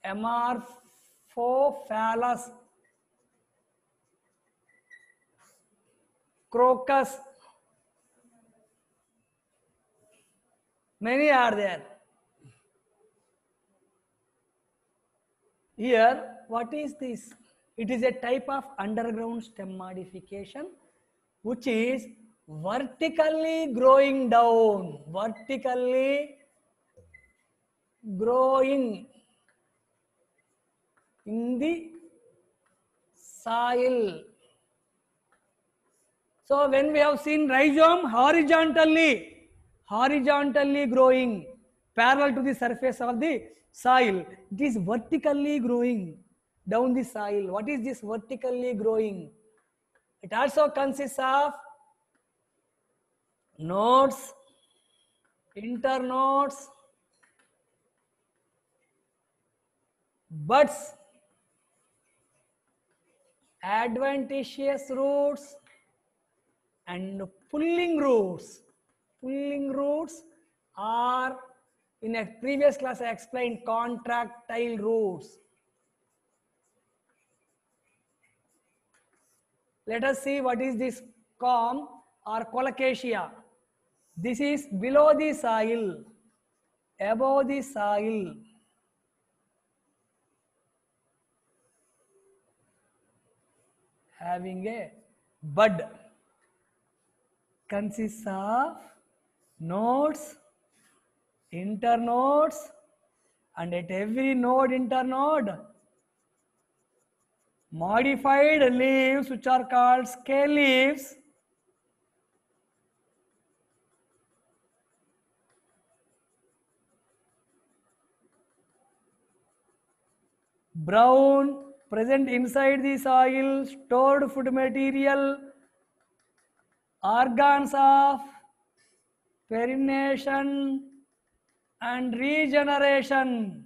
Amorphophallus, Crocus. Many are there. Here, what is this? It is a type of underground stem modification which is vertically growing down, vertically growing in the soil. So when we have seen rhizome horizontally growing parallel to the surface of the soil, it is vertically growing down the soil. What is this vertically growing? It also consists of nodes, internodes, buds, adventitious roots, and pulling roots. Pulling roots are, in a previous class I explained, contractile roots. Let us see what is this corm or Colocasia. This is below the soil, above the soil. Having a bud, consists of nodes, internodes, and at every node, internode, modified leaves which are called scale leaves. Brown, present inside the soil, stored food material, organs of perennation and regeneration.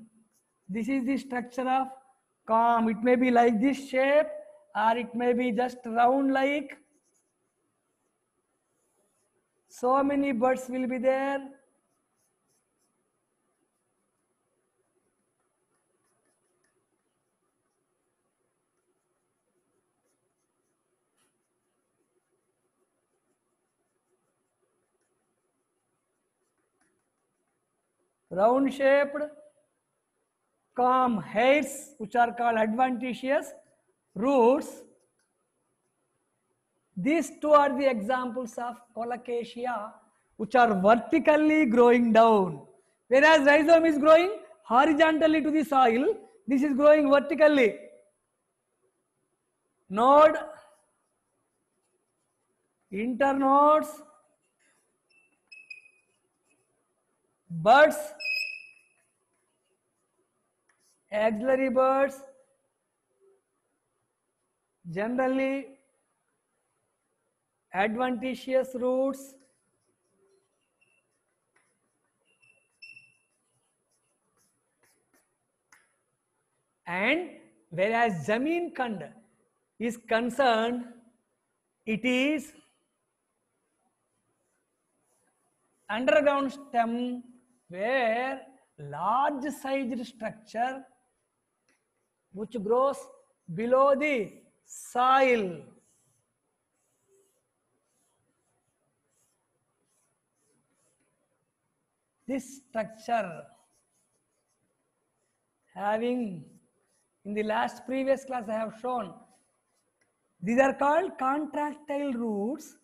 This is the structure of corm. It may be like this shape or it may be just round like. So many buds will be there. Round shaped corm hairs which are called adventitious roots. These two are the examples of Colocasia which are vertically growing down, whereas rhizome is growing horizontally to the soil. This is growing vertically. node, internodes, buds, axillary buds, generally adventitious roots, and whereas Zameen Khand is concerned, it is underground stem where large sized structure which grows below the soil. This structure having, in the last previous class I have shown, these are called contractile roots,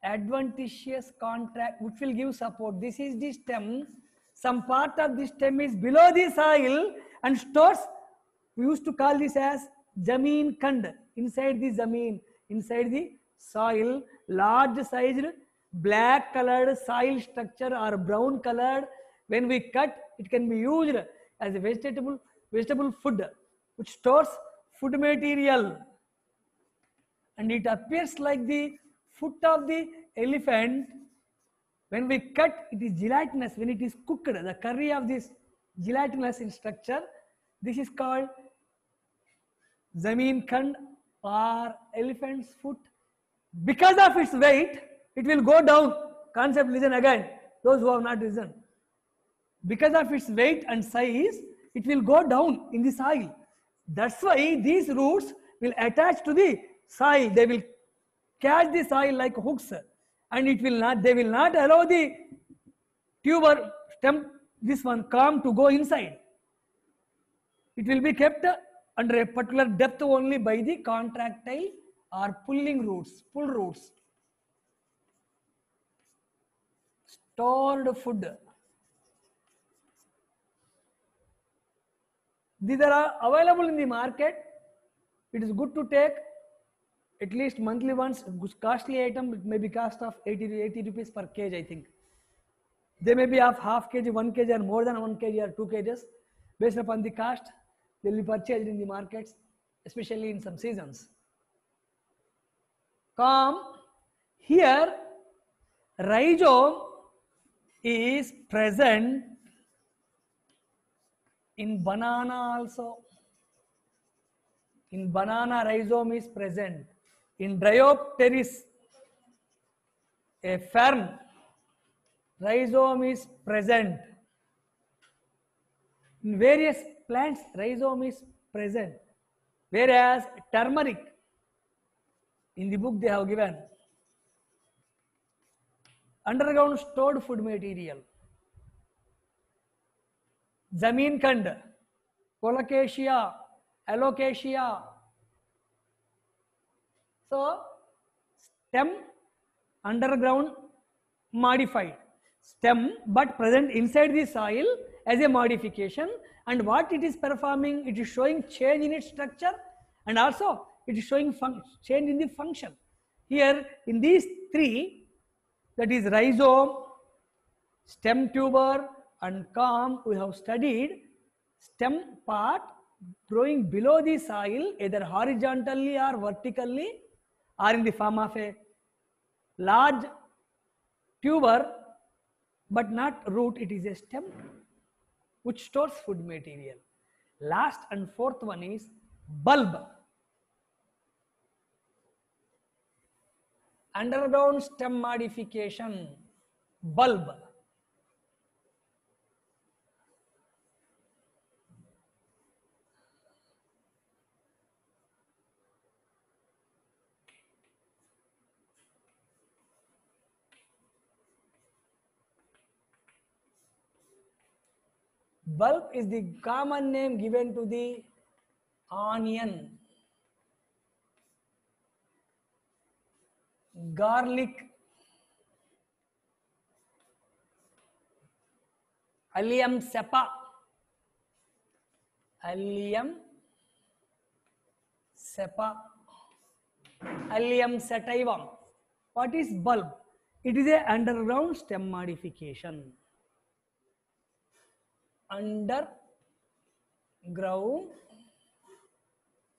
adventitious contract, which will give support. This is the stem. Some part of the stem is below the soil and stores. We used to call this as Zameen Khand, inside the Zameen, inside the soil, large sized black colored soil structure or brown colored. When we cut, it can be used as a vegetable food, which stores food material. And it appears like the foot of the elephant. When we cut, it is gelatinous. When it is cooked, the curry of this gelatinous in structure, this is called Zameen Khand or elephant's foot. Because of its weight, it will go down. Concept, listen again, those who have not listened. Because of its weight and size, it will go down in the soil. That's why these roots will attach to the soil. They will catch the soil like hooks, and they will not allow the tuber stem, this one calm, to go inside. It will be kept under a particular depth only by the contractile or pulling roots, pull roots. Stored food. These are available in the market. It is good to take at least monthly once. Costly item, it may be cost of 80 rupees per kg, I think. They may be of half kg, 1 kg, or more than 1 kg or 2 kgs. Based upon the cost, they will be purchased in the markets, especially in some seasons. Here, rhizome is present in banana also. In banana, rhizome is present. In Bryopteris, a fern, rhizome is present. In various plants, rhizome is present. Whereas turmeric, in the book they have given, underground stored food material. Zameen Khand, Colocasia, Alocasia. So, stem underground modified. Stem but present inside the soil as a modification, and what it is performing, it is showing change in its structure, and also it is showing change in the function. Here in these three, that is rhizome, stem tuber and culm, we have studied stem part growing below the soil, either horizontally or vertically, or in the form of a large tuber, but not root. It is a stem which stores food material. Last and fourth one is bulb. Underground stem modification, bulb. Bulb is the common name given to the onion, garlic, allium cepa, allium cepa, Allium sativum. What is bulb? It is a underground stem modification. Underground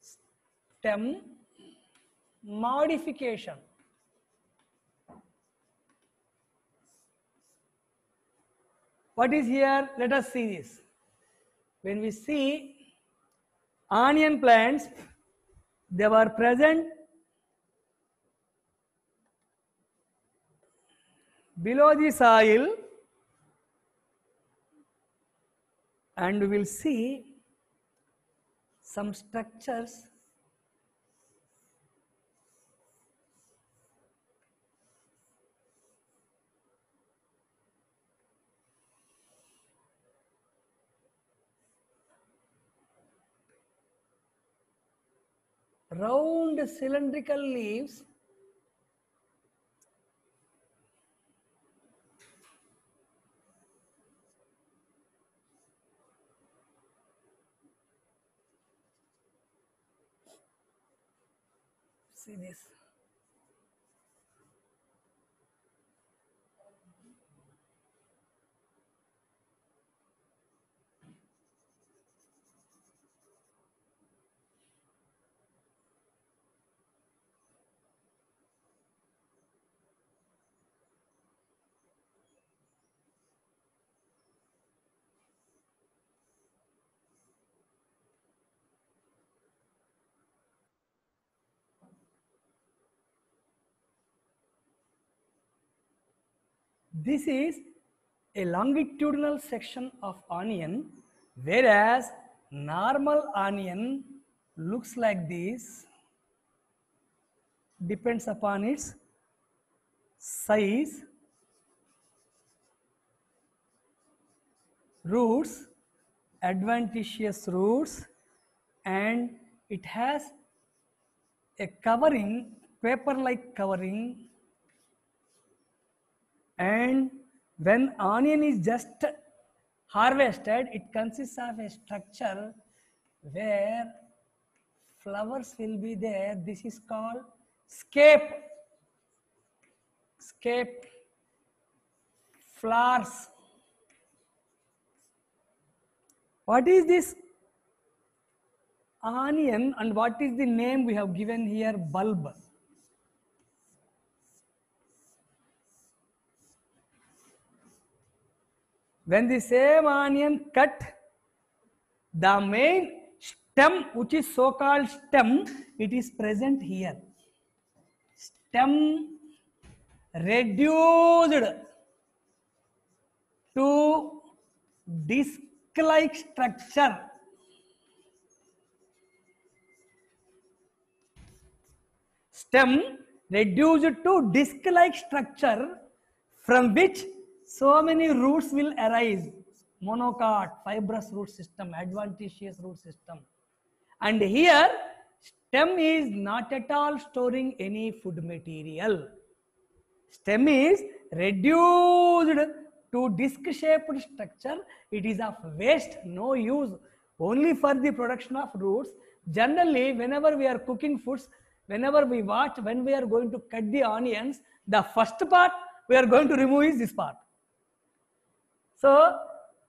stem modification. What is here? Let us see this. When we see onion plants, they were present below the soil, and we will see some structures round cylindrical leaves see this. This is a longitudinal section of onion, whereas normal onion looks like this, depends upon its size, roots, adventitious roots, and it has a covering, paper-like covering, and when onion is just harvested, it consists of a structure where flowers will be there. This is called scape flowers. What is this onion and what is the name we have given here? Bulb. When the same onion cut, the main stem, which is so called stem, it is present here. Stem reduced to disc-like structure. Stem reduced to disc-like structure from which so many roots will arise. Monocot, fibrous root system, adventitious root system. And here, stem is not at all storing any food material. Stem is reduced to disc-shaped structure. It is of waste, no use, only for the production of roots. Generally, whenever we are cooking foods, whenever we watch, when we are going to cut the onions, the first part we are going to remove is this part. So,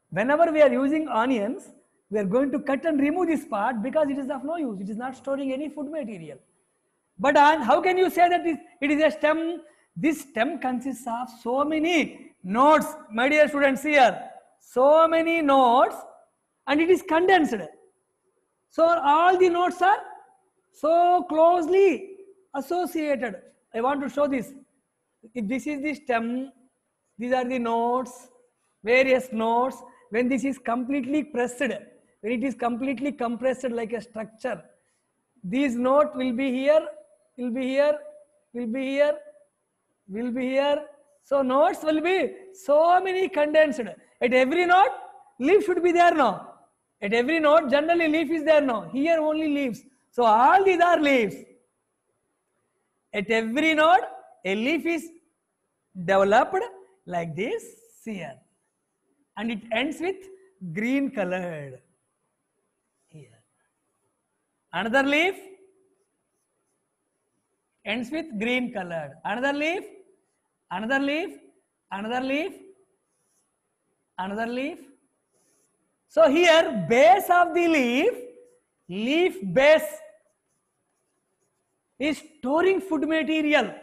whenever we are using onions, we are going to cut and remove this part because it is of no use. It is not storing any food material. But how can you say that it is a stem? This stem consists of so many nodes, my dear students here. So many nodes, and it is condensed. So all the nodes are so closely associated. I want to show this. If this is the stem, these are the nodes, various nodes. When this is completely pressed, when it is completely compressed like a structure, these nodes will be here, will be here, will be here, will be here. So nodes will be so many condensed. At every node, leaf should be there now. At every node, generally leaf is there now. Here only leaves. So all these are leaves. At every node, a leaf is developed like this here. And it ends with green colored. Here. Another leaf. ends with green colored. Another leaf, another leaf, another leaf, another leaf. So here base of the leaf base is storing food material.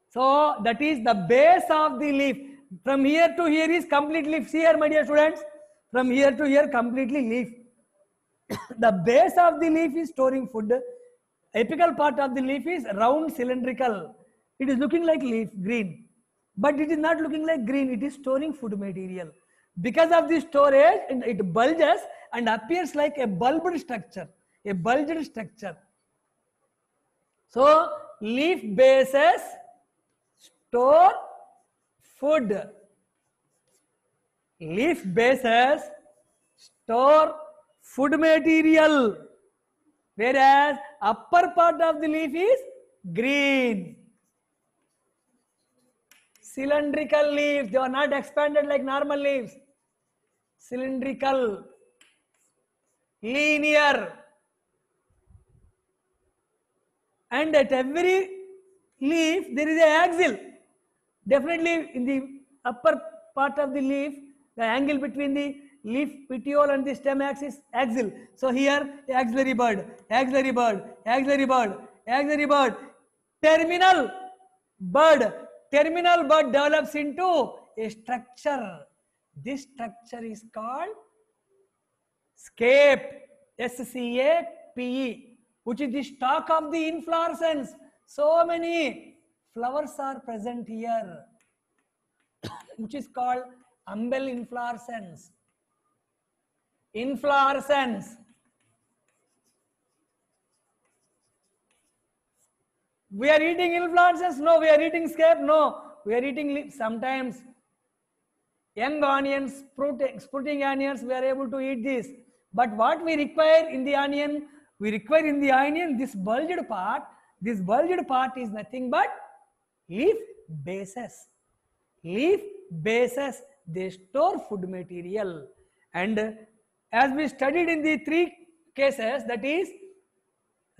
So that is the base of the leaf. From here to here is complete leaf. See here, my dear students, from here to here completely leaf. The base of the leaf is storing food. Apical part of the leaf is round cylindrical. It is looking like leaf, green. But it is not looking like green, it is storing food material. Because of the storage, it bulges and appears like a bulbed structure, a bulged structure. So, leaf bases store food. Leaf bases store food material, whereas upper part of the leaf is green. Cylindrical leaves, they are not expanded like normal leaves. Cylindrical, linear, and at every leaf there is an axil. Definitely in the upper part of the leaf, the angle between the leaf petiole and the stem axis axial. So here axillary bud, axillary bud, axillary bud, axillary bud, terminal bud. Terminal bud develops into a structure. This structure is called scape, S-C-A-P-E, which is the stalk of the inflorescence. So many flowers are present here, which is called umbel inflorescence. Inflorescence. We are eating inflorescence? No. We are eating scape? No. We are eating leaves. Sometimes young onions, sprouting onions, we are able to eat this. But what we require in the onion? We require in the onion this bulged part. This bulged part is nothing but leaf bases. Leaf bases, they store food material. And as we studied in the three cases, that is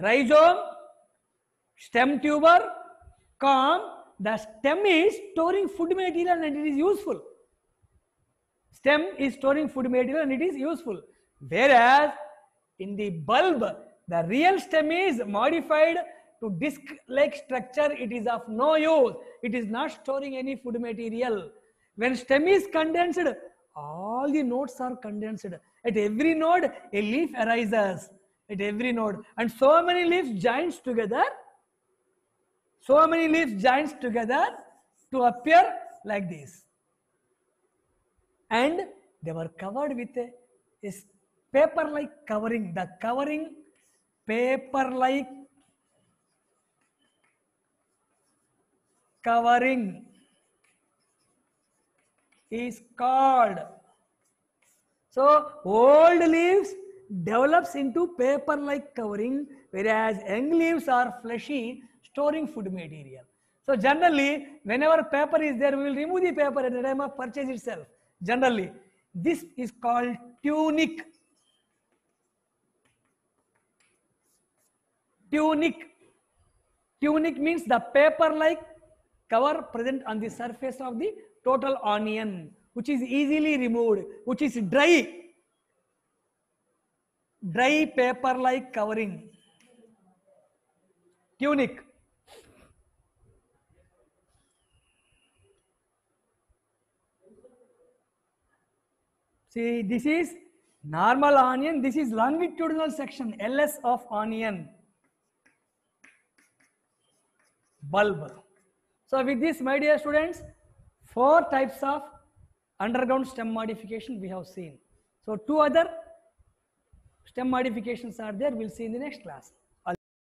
rhizome, stem tuber, corm, the stem is storing food material and it is useful. Stem is storing food material and it is useful. Whereas in the bulb, the real stem is modified to disc-like structure. It is of no use. It is not storing any food material. When stem is condensed, all the nodes are condensed. At every node, a leaf arises. At every node. And so many leaves joins together. So many leaves joins together to appear like this. And they were covered with a paper-like covering. The covering, paper-like covering is called. So old leaves develops into paper-like covering, whereas young leaves are fleshy, storing food material. So generally, whenever paper is there, we will remove the paper at the time of purchase itself. Generally, this is called tunic. Tunic. Tunic means the paper-like cover present on the surface of the total onion, which is easily removed, which is dry. Dry paper-like covering. Tunic. See, this is normal onion, this is longitudinal section, LS of onion. Bulb. So with this, my dear students, 4 types of underground stem modification we have seen. So 2 other stem modifications are there, we'll see in the next class.